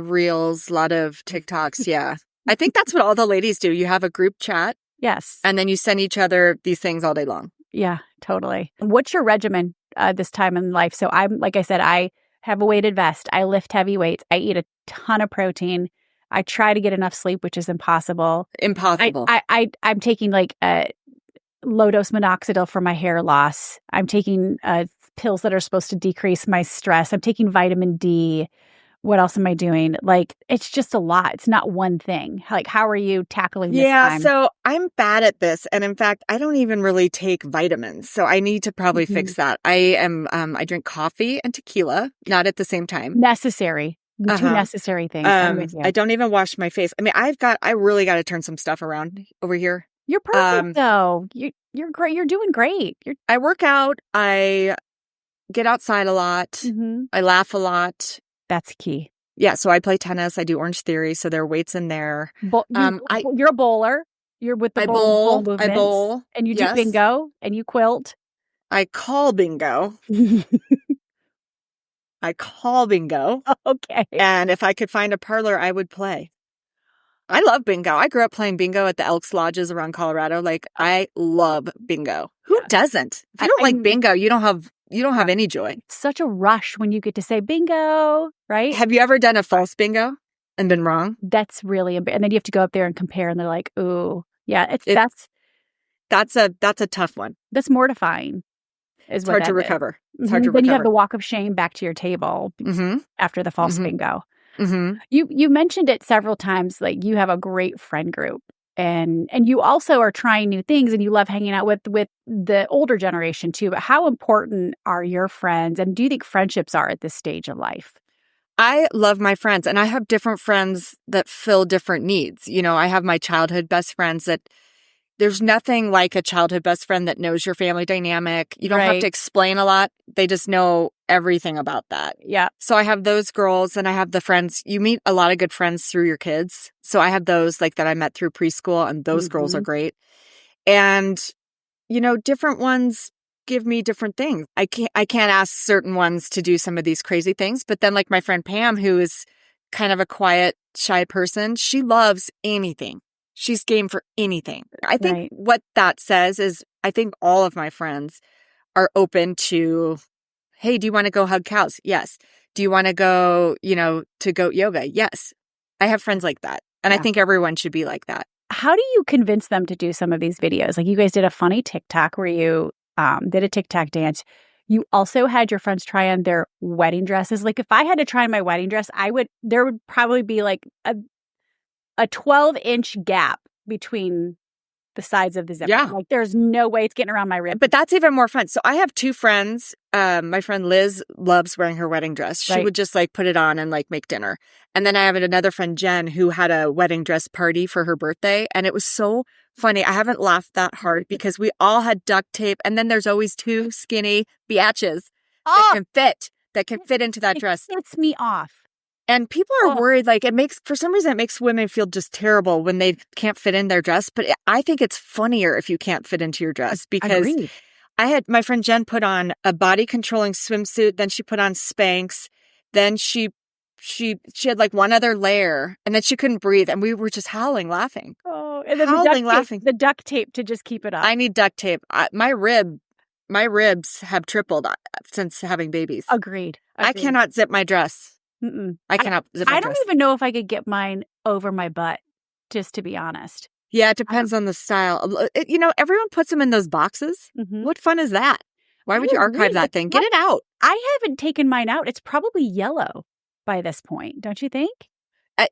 reels, a lot of TikToks. Yeah. I think that's what all the ladies do. You have a group chat. Yes. And then you send each other these things all day long. Yeah, totally. What's your regimen this time in life? So like I said, I have a weighted vest. I lift heavy weights. I eat a ton of protein. I try to get enough sleep, which is impossible. Impossible. I'm taking like low dose minoxidil for my hair loss. I'm taking pills that are supposed to decrease my stress. I'm taking vitamin D. What else am I doing? Like, it's just a lot. It's not one thing. Like, how are you tackling this time? So I'm bad at this. And in fact, I don't even really take vitamins. So I need to probably fix that. I drink coffee and tequila, not at the same time. Necessary. The two necessary things. I don't even wash my face. I mean, I really got to turn some stuff around over here. You're perfect, though. You're great. You're doing great. I work out. I get outside a lot. Mm-hmm. I laugh a lot. That's key. Yeah, so I play tennis. I do Orange Theory, so there are weights in there. You're a bowler. You're with the bowl movements. I bowl. And you do bingo, and you quilt. I call bingo. I call bingo. Okay. And if I could find a parlor, I would play. I love bingo. I grew up playing bingo at the Elks Lodges around Colorado. Like, I love bingo. Who doesn't? If you don't like bingo, you don't have any joy. Such a rush when you get to say bingo, right? Have you ever done a false bingo and been wrong? That's really and then you have to go up there and compare, and they're like, "Ooh, yeah, that's a tough one. That's mortifying." It's hard to recover. It's hard to Then recover. you have the walk of shame back to your table after the false bingo. Mm-hmm. You mentioned it several times, like you have a great friend group, and you also are trying new things, and you love hanging out with the older generation too. But how important are your friends, and do you think friendships are at this stage of life? I love my friends, and I have different friends that fill different needs. You know, I have my childhood best friends that there's nothing like a childhood best friend that knows your family dynamic. You don't have to explain a lot. They just know everything about that. Yeah. So I have those girls, and I have the friends. You meet a lot of good friends through your kids. So I have those like that I met through preschool, and those girls are great. And, you know, different ones give me different things. I can't ask certain ones to do some of these crazy things. But then like my friend Pam, who is kind of a quiet, shy person, she loves anything. She's game for anything. I think what that says is I think all of my friends are open to, hey, do you want to go hug cows? Yes. Do you want to go, to goat yoga? Yes. I have friends like that. And I think everyone should be like that. How do you convince them to do some of these videos? Like you guys did a funny TikTok where you did a TikTok dance. You also had your friends try on their wedding dresses. Like if I had to try on my wedding dress, there would probably be like a 12-inch gap between the sides of the zipper. Yeah. Like there's no way it's getting around my rib. But that's even more fun. So I have two friends. My friend Liz loves wearing her wedding dress. She would just like put it on and like make dinner. And then I have another friend, Jen, who had a wedding dress party for her birthday. And it was so funny. I haven't laughed that hard because we all had duct tape. And then there's always two skinny biatches that can fit into that dress. It gets me off. And people are worried, like for some reason, it makes women feel just terrible when they can't fit in their dress. But I think it's funnier if you can't fit into your dress because Agreed. I had my friend Jen put on a body controlling swimsuit. Then she put on Spanx. Then she had like one other layer and then she couldn't breathe. And we were just howling, laughing. Oh, and then laughing. The duct tape to just keep it up. I need duct tape. My ribs have tripled since having babies. Agreed. I cannot zip my dress. I cannot zip my dress. I don't even know if I could get mine over my butt, just to be honest. Yeah, it depends on the style. Everyone puts them in those boxes. Mm-hmm. What fun is that? Why would you archive that thing? Get it out. I haven't taken mine out. It's probably yellow by this point, don't you think?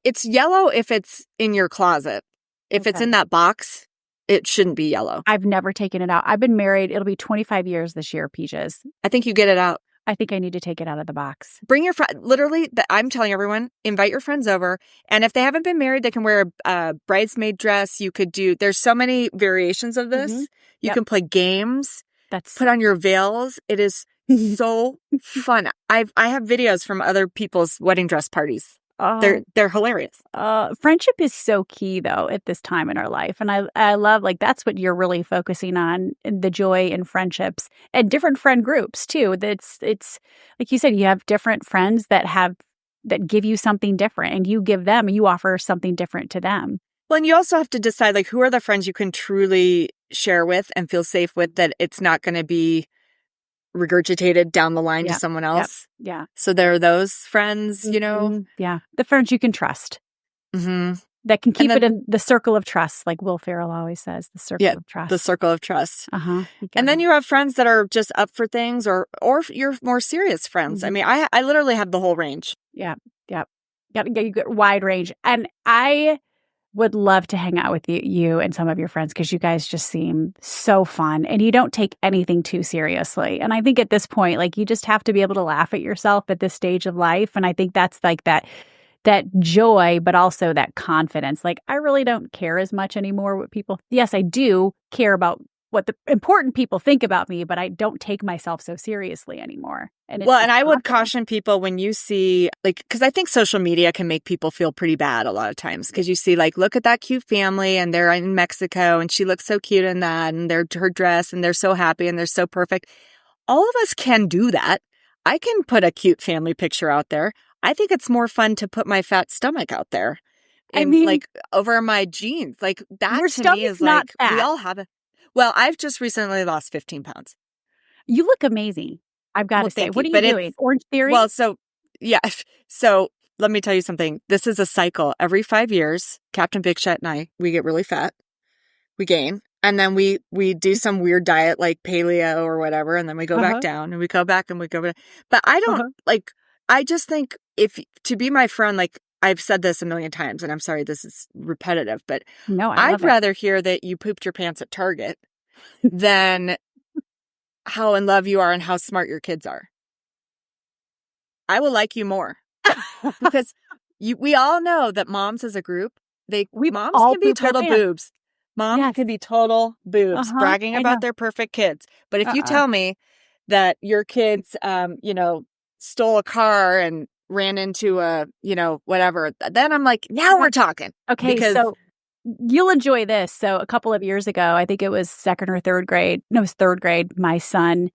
It's yellow if it's in your closet. If it's in that box, it shouldn't be yellow. I've never taken it out. I've been married. It'll be 25 years this year, Peaches. I think you get it out. I think I need to take it out of the box. Bring your friend. Literally, I'm telling everyone, invite your friends over. And if they haven't been married, they can wear a bridesmaid dress. You could there's so many variations of this. Mm-hmm. You can play games. Put on your veils. It is so fun. I have videos from other people's wedding dress parties. They're hilarious. Friendship is so key though at this time in our life. And I love that's what you're really focusing on, the joy in friendships and different friend groups too. It's like you said, you have different friends that give you something different and you offer something different to them. Well, and you also have to decide who are the friends you can truly share with and feel safe with, that it's not going to be regurgitated down the line to someone else. Yep. Yeah. So there are those friends, Yeah. The friends you can trust. Mm-hmm. That can keep it in the circle of trust, like Will Ferrell always says, the circle of trust. The circle of trust. Uh-huh. And then you have friends that are just up for things or you're more serious friends. Mm-hmm. I mean, I literally have the whole range. Yeah. Yeah. You get wide range. And I would love to hang out with you and some of your friends because you guys just seem so fun and you don't take anything too seriously. And I think at this point, you just have to be able to laugh at yourself at this stage of life. And I think that's that that joy, but also that confidence. Like, I really don't care as much anymore what people, yes, I do care about what the important people think about me, but I don't take myself so seriously anymore. And it's I would caution people when you see, like, because I think social media can make people feel pretty bad a lot of times, because you see, like, look at that cute family and they're in Mexico and she looks so cute in that and her dress and they're so happy and they're so perfect. All of us can do that. I can put a cute family picture out there. I think it's more fun to put my fat stomach out there. And like over my jeans, like that to me is like, we all have it. Well, I've just recently lost 15 pounds. You look amazing. I've got to say. What are you doing? Orange Theory? Well, so yeah. So let me tell you something. This is a cycle. Every 5 years, Captain Big Shot and I, we get really fat. We gain. And then we do some weird diet like paleo or whatever. And then we go back down and we go back and we go back. But I don't like, I just think to be my friend, like I've said this a million times and I'm sorry, this is repetitive, but no, I'd rather hear that you pooped your pants at Target than how in love you are and how smart your kids are. I will like you more because we all know that moms as a group, moms can be total boobs. Moms can be total boobs, bragging about their perfect kids. But if you tell me that your kids, stole a car and ran into a, whatever, then I'm like, now we're talking. Okay, so you'll enjoy this. So a couple of years ago, I think it was second or third grade. No, it was third grade. My son,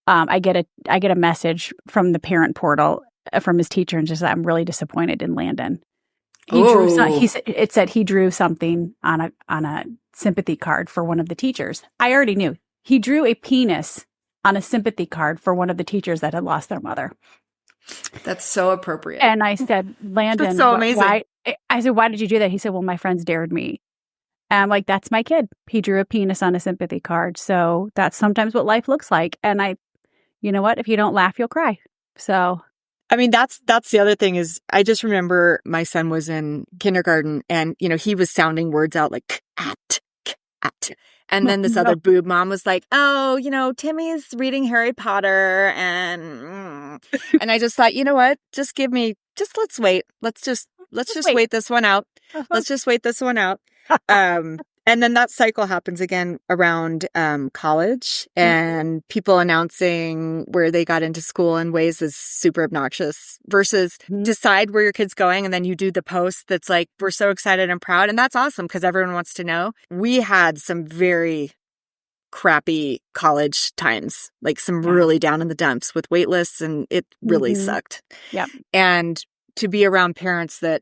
I get a message from the parent portal from his teacher and just said, I'm really disappointed in Landon. It said he drew something on a sympathy card for one of the teachers. I already knew. He drew a penis on a sympathy card for one of the teachers that had lost their mother. That's so appropriate. And I said, Landon, that's so amazing. I said, why did you do that? He said, well, my friends dared me. And I'm like, that's my kid. He drew a penis on a sympathy card. So that's sometimes what life looks like. And you know what? If you don't laugh, you'll cry. So I mean, that's the other thing is I just remember my son was in kindergarten and, he was sounding words out like cat. And then this other boob mom was like, oh, Timmy's reading Harry Potter. And I just thought, you know what? Let's wait. Let's just wait this one out. Let's just wait this one out. And then that cycle happens again around college and people announcing where they got into school in ways is super obnoxious versus decide where your kid's going. And then you do the post that's like, we're so excited and proud. And that's awesome because everyone wants to know. We had some very crappy college times, like some really down in the dumps with wait lists and it really sucked. Yep. And to be around parents that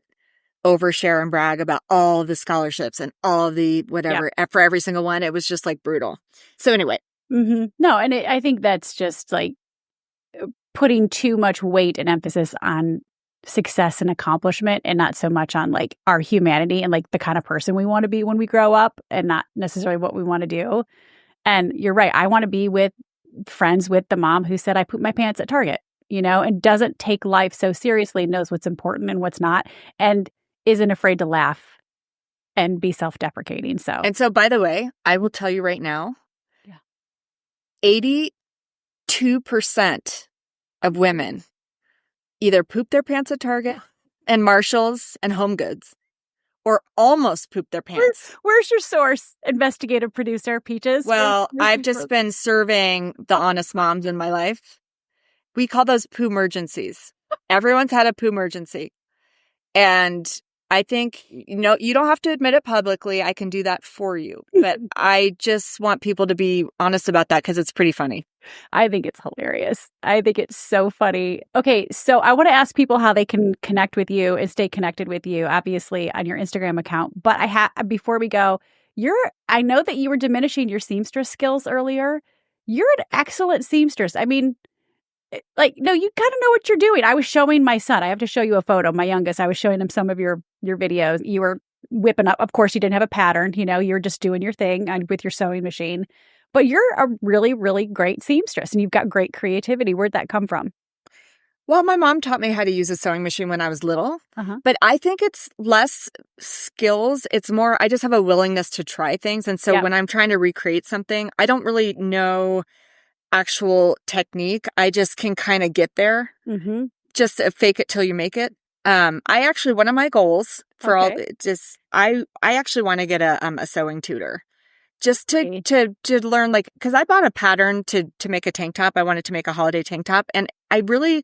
overshare and brag about all of the scholarships and all of the whatever for every single one. It was just like brutal. So anyway. No, and I think that's just like putting too much weight and emphasis on success and accomplishment and not so much on like our humanity and like the kind of person we want to be when we grow up and not necessarily what we want to do. And you're right. I want to be with friends with the mom who said, I pooped my pants at Target, and doesn't take life so seriously, knows what's important and what's not. And isn't afraid to laugh and be self-deprecating. And so, by the way, I will tell you right now, 82% of women either poop their pants at Target and Marshalls and Home Goods or almost poop their pants. Where's your source, investigative producer, Peaches? Well, I've just been serving the honest moms in my life. We call those poo emergencies. Everyone's had a poo emergency. And I think, you don't have to admit it publicly. I can do that for you. But I just want people to be honest about that because it's pretty funny. I think it's hilarious. I think it's so funny. Okay, so I want to ask people how they can connect with you and stay connected with you, obviously, on your Instagram account. But before we go, I know that you were diminishing your seamstress skills earlier. You're an excellent seamstress. I mean, no, you kind of know what you're doing. I was showing my son. I have to show you a photo. My youngest, I was showing him some of your videos. You were whipping up. Of course, you didn't have a pattern. You're just doing your thing with your sewing machine. But you're a really, really great seamstress, and you've got great creativity. Where'd that come from? Well, my mom taught me how to use a sewing machine when I was little. But I think it's less skills. It's more, I just have a willingness to try things. And so when I'm trying to recreate something, I don't really know actual technique. I just can kind of get there. Just fake it till you make it. one of my goals for I actually want to get a sewing tutor. Just to learn, like, because I bought a pattern to make a tank top. I wanted to make a holiday tank top, and I really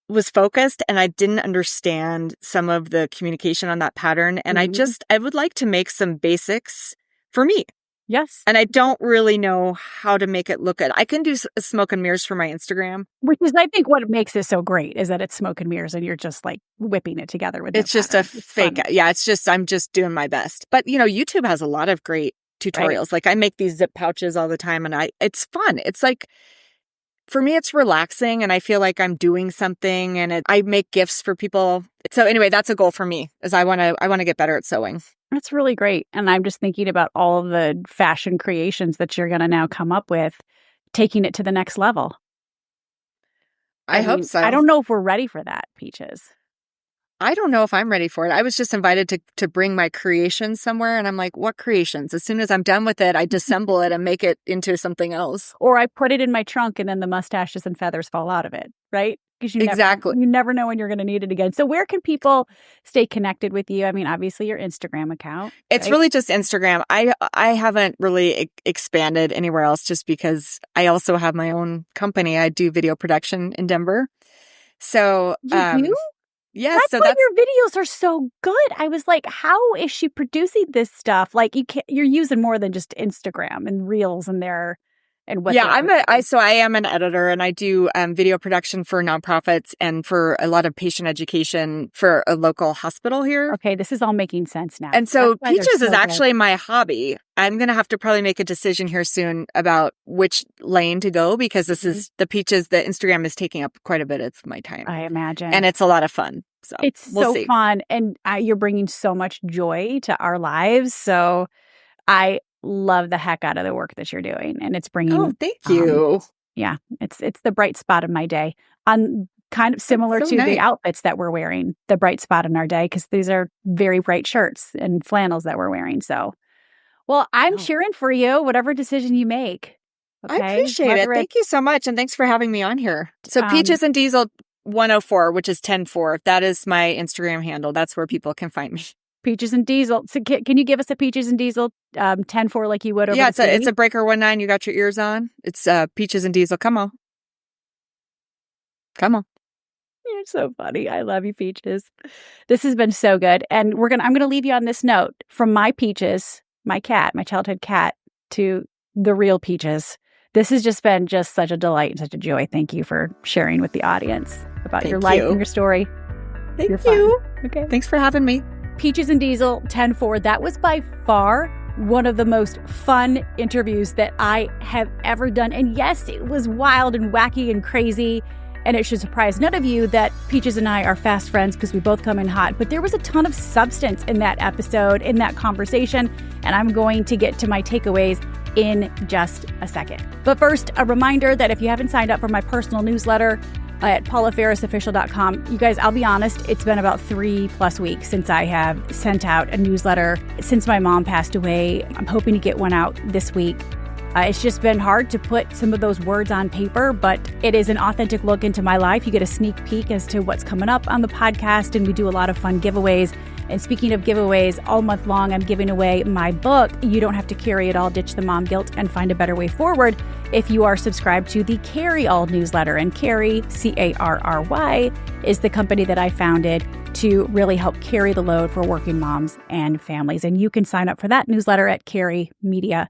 was focused, and I didn't understand some of the communication on that pattern. And I would like to make some basics for me. Yes. And I don't really know how to make it look good. I can do smoke and mirrors for my Instagram. Which is, I think, what makes it so great is that it's smoke and mirrors and you're just like whipping it together with it's just pattern. A fake. Fun. Yeah, I'm just doing my best. But, YouTube has a lot of great tutorials. Right. Like I make these zip pouches all the time, and it's fun. It's like, for me, it's relaxing, and I feel like I'm doing something, and I make gifts for people. So anyway, that's a goal for me, is I want to get better at sewing. That's really great. And I'm just thinking about all of the fashion creations that you're going to now come up with, taking it to the next level. I hope so. I don't know if we're ready for that, Peaches. I don't know if I'm ready for it. I was just invited to bring my creations somewhere, and I'm like, what creations? As soon as I'm done with it, I disassemble it and make it into something else. Or I put it in my trunk, and then the mustaches and feathers fall out of it, right? Because you never know when you're going to need it again. So where can people stay connected with you? I mean, obviously your Instagram account. It's really just Instagram. I haven't really expanded anywhere else, just because I also have my own company. I do video production in Denver. So you do? Yes, that's why your videos are so good. I was like, how is she producing this stuff? Like you're using more than just Instagram and Reels and what. Yeah, I am an editor, and I do video production for nonprofits and for a lot of patient education for a local hospital here. Okay, this is all making sense now. And so Peaches is actually my hobby. I'm going to have to probably make a decision here soon about which lane to go, because this is the Peaches. The Instagram is taking up quite a bit of my time, I imagine. And it's a lot of fun. So it's so fun. And you're bringing so much joy to our lives. So I love the heck out of the work that you're doing. And it's bringing... Oh, thank you. Yeah, it's the bright spot of my day. Kind of similar to the outfits that we're wearing, the bright spot in our day, because these are very bright shirts and flannels that we're wearing. So... Well, I'm cheering for you, whatever decision you make. Okay? I appreciate it. Thank you so much. And thanks for having me on here. So Peaches and Diesel 104, which is 104. That is my Instagram handle. That's where people can find me. Peaches and Diesel. So can you give us a Peaches and Diesel 104 like you would over it's a Breaker 19. You got your ears on. It's Peaches and Diesel. Come on. Come on. You're so funny. I love you, Peaches. This has been so good. And I'm gonna leave you on this note. From my Peaches, my childhood cat, to the real Peaches. This has just been such a delight and such a joy. Thank you for sharing with the audience about your life and your story. Thank you. Okay. Thanks for having me. Peaches and Diesel 104. That was by far one of the most fun interviews that I have ever done. And yes, it was wild and wacky and crazy. And it should surprise none of you that Peaches and I are fast friends because we both come in hot. But there was a ton of substance in that episode, in that conversation. And I'm going to get to my takeaways in just a second. But first, a reminder that if you haven't signed up for my personal newsletter at paulaferrisofficial.com, you guys, I'll be honest, it's been about 3+ weeks since I have sent out a newsletter since my mom passed away. I'm hoping to get one out this week. It's just been hard to put some of those words on paper, but it is an authentic look into my life. You get a sneak peek as to what's coming up on the podcast, and we do a lot of fun giveaways. And speaking of giveaways, all month long, I'm giving away my book, You Don't Have to Carry It All, Ditch the Mom Guilt and Find a Better Way Forward, if you are subscribed to the Carry All newsletter. And Carry, Carry, is the company that I founded to really help carry the load for working moms and families. And you can sign up for that newsletter at carrymedia.com.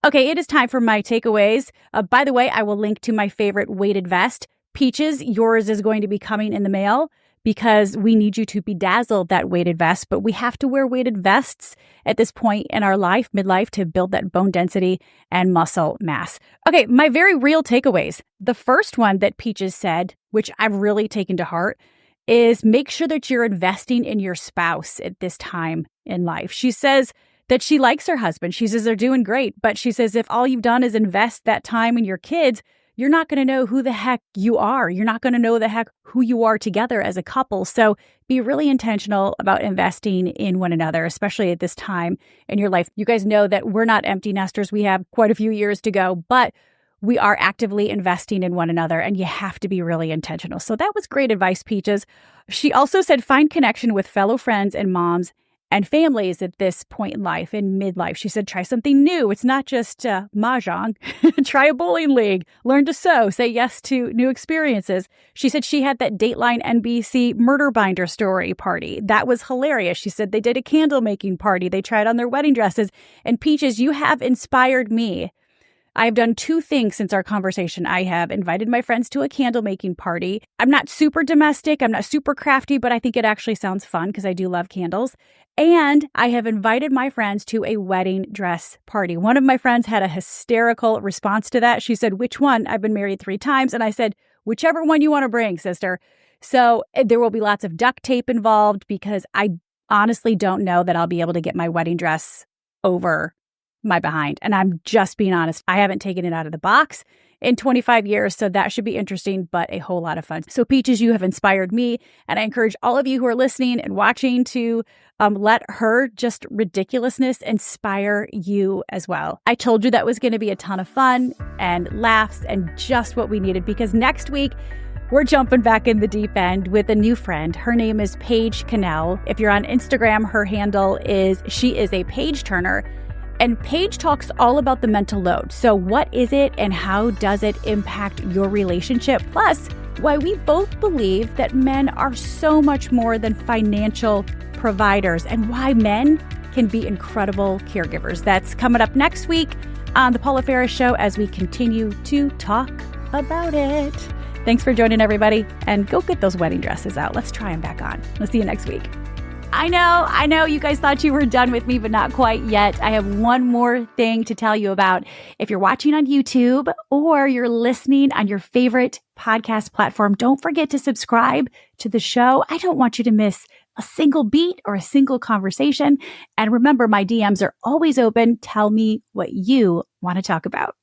Okay, it is time for my takeaways. By the way, I will link to my favorite weighted vest. Peaches, yours is going to be coming in the mail because we need you to bedazzle that weighted vest, but we have to wear weighted vests at this point in our life, midlife, to build that bone density and muscle mass. Okay, my very real takeaways. The first one that Peaches said, which I've really taken to heart, is make sure that you're investing in your spouse at this time in life. She says that she likes her husband. She says they're doing great, but she says if all you've done is invest that time in your kids, you're not going to know who the heck you are. You're not going to know the heck who you are together as a couple. So be really intentional about investing in one another, especially at this time in your life. You guys know that we're not empty nesters. We have quite a few years to go, but we are actively investing in one another, and you have to be really intentional. So that was great advice, Peaches. She also said, find connection with fellow friends and moms and families at this point in life, in midlife. She said, try something new. It's not just mahjong. Try a bowling league. Learn to sew. Say yes to new experiences. She said she had that Dateline NBC murder binder story party. That was hilarious. She said they did a candle making party. They tried on their wedding dresses. And Peaches, you have inspired me. I've done 2 things since our conversation. I have invited my friends to a candle making party. I'm not super domestic. I'm not super crafty, but I think it actually sounds fun because I do love candles. And I have invited my friends to a wedding dress party. One of my friends had a hysterical response to that. She said, which one? I've been married 3 times. And I said, whichever one you want to bring, sister. So there will be lots of duct tape involved because I honestly don't know that I'll be able to get my wedding dress over my behind. And I'm just being honest. I haven't taken it out of the box in 25 years. So that should be interesting, but a whole lot of fun. So Peaches, you have inspired me. And I encourage all of you who are listening and watching to let her just ridiculousness inspire you as well. I told you that was going to be a ton of fun and laughs and just what we needed, because next week, we're jumping back in the deep end with a new friend. Her name is Paige Cannell. If you're on Instagram, her handle is, she is a page turner. And Paige talks all about the mental load. So what is it and how does it impact your relationship? Plus, why we both believe that men are so much more than financial providers and why men can be incredible caregivers. That's coming up next week on The Paula Ferris Show as we continue to talk about it. Thanks for joining, everybody. And go get those wedding dresses out. Let's try them back on. We'll see you next week. I know you guys thought you were done with me, but not quite yet. I have one more thing to tell you about. If you're watching on YouTube or you're listening on your favorite podcast platform, don't forget to subscribe to the show. I don't want you to miss a single beat or a single conversation. And remember, my DMs are always open. Tell me what you want to talk about.